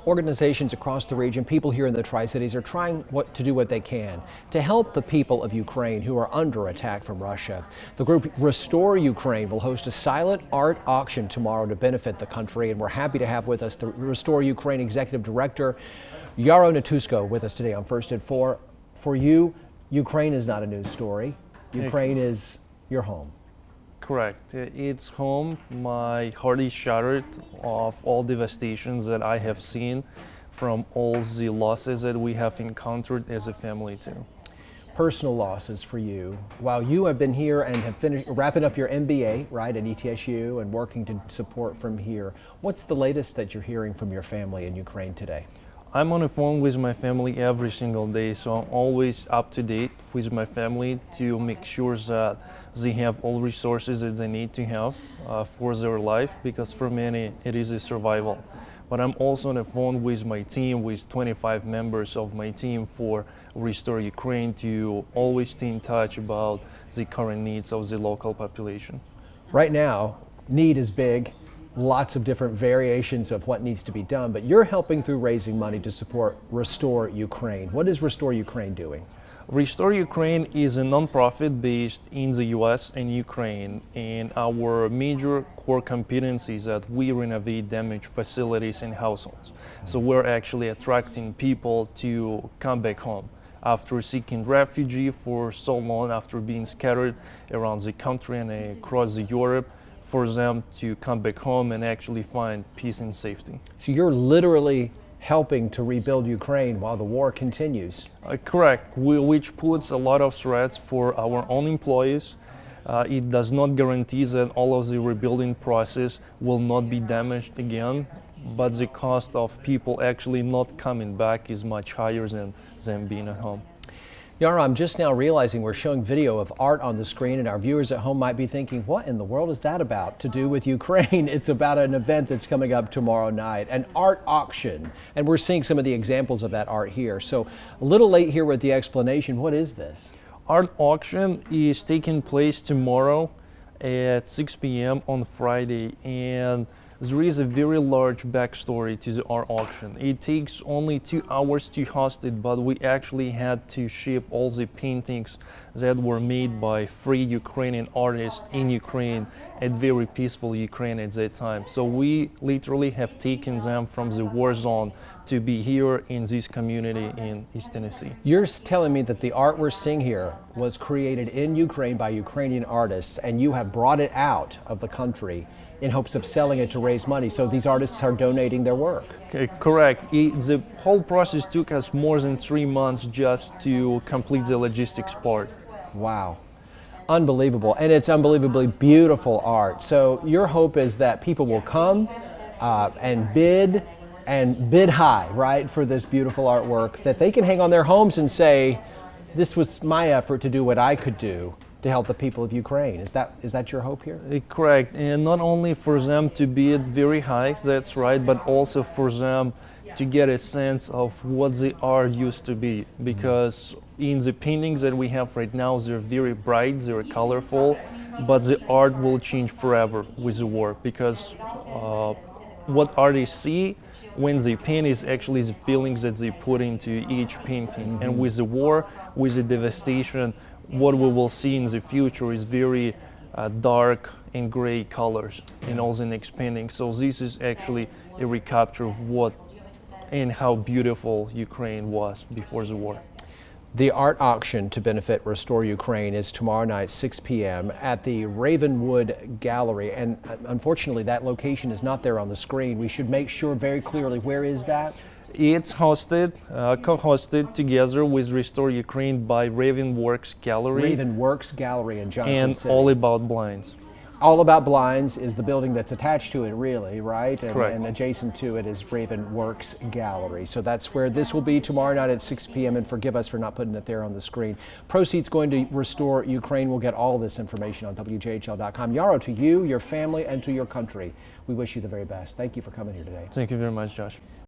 Organizations across the region, people here in the Tri-Cities are trying to do what they can to help the people of Ukraine who are under attack from Russia. The group Restore Ukraine will host a silent art auction tomorrow to benefit the country, and we're happy to have with us the Restore Ukraine Executive Director, Yaro Natusko, with us today on First at 4. For you, Ukraine is not a news story. Ukraine is your home. Correct. It's home. My heart is shattered of all devastations that I have seen from all the losses that we have encountered as a family too. Personal losses for you. While you have been here and have finished wrapping up your MBA, right, at ETSU and working to support from here, what's the latest that you're hearing from your family in Ukraine today? I'm on the phone with my family every single day, so I'm always up to date with my family to make sure that they have all resources that they need to have for their life, because for many it is a survival. But I'm also on the phone with my team, with 25 members of my team for Restore Ukraine, to always stay in touch about the current needs of the local population. Right now, need is big. Lots of different variations of what needs to be done, but you're helping through raising money to support Restore Ukraine. What is Restore Ukraine doing? Restore Ukraine is a nonprofit based in the US and Ukraine, and our major core competency is that we renovate damaged facilities and households. So we're actually attracting people to come back home after seeking refuge for so long, after being scattered around the country and across Europe, for them to come back home and actually find peace and safety. So you're literally helping to rebuild Ukraine while the war continues. Correct, which puts a lot of threats for our own employees. It does not guarantee that all of the rebuilding process will not be damaged again, but the cost of people actually not coming back is much higher than them being at home. Yara, I'm just now realizing we're showing video of art on the screen, and our viewers at home might be thinking, what in the world is that about to do with Ukraine? It's about an event that's coming up tomorrow night, an art auction. And we're seeing some of the examples of that art here. So a little late here with the explanation. What is this? Art auction is taking place tomorrow at 6 p.m. on Friday, and there is a very large backstory to the art auction. It takes only 2 hours to host it, but we actually had to ship all the paintings that were made by free Ukrainian artists in Ukraine at very peaceful Ukraine at that time. So we literally have taken them from the war zone to be here in this community in East Tennessee. You're telling me that the art we're seeing here was created in Ukraine by Ukrainian artists, and you have brought it out of the country in hopes of selling it to raise money. So these artists are donating their work. Okay, correct. The whole process took us more than 3 months just to complete the logistics part. Wow. Unbelievable. And it's unbelievably beautiful art. So your hope is that people will come and bid high, right, for this beautiful artwork, that they can hang on their homes and say, this was my effort to do what I could do to help the people of Ukraine. Is that your hope here? Correct, and not only for them to bid very high, that's right, but also for them to get a sense of what the art used to be. Because in the paintings that we have right now, they're very bright, they're colorful, but the art will change forever with the war, because what artists see when they paint is actually the feelings that they put into each painting. And with the war, with the devastation, what we will see in the future is very dark and gray colors in all the next paintings. So this is actually a recapture of what and how beautiful Ukraine was before the war. The art auction to benefit Restore Ukraine is tomorrow night, 6 p.m. at the Ravenwood Gallery. And unfortunately, that location is not there on the screen. We should make sure very clearly, where is that? It's hosted, co-hosted together with Restore Ukraine by Ravenworks Gallery. Ravenworks Gallery in Johnson and City. All About Blinds. All About Blinds is the building that's attached to it, really, right? Correct. And adjacent to it is Ravenworks Gallery. So that's where this will be tomorrow night at 6 p.m. And forgive us for not putting it there on the screen. Proceeds going to Restore Ukraine. We'll get all this information on WJHL.com. Yaro, to you, your family, and to your country, we wish you the very best. Thank you for coming here today. Thank you very much, Josh.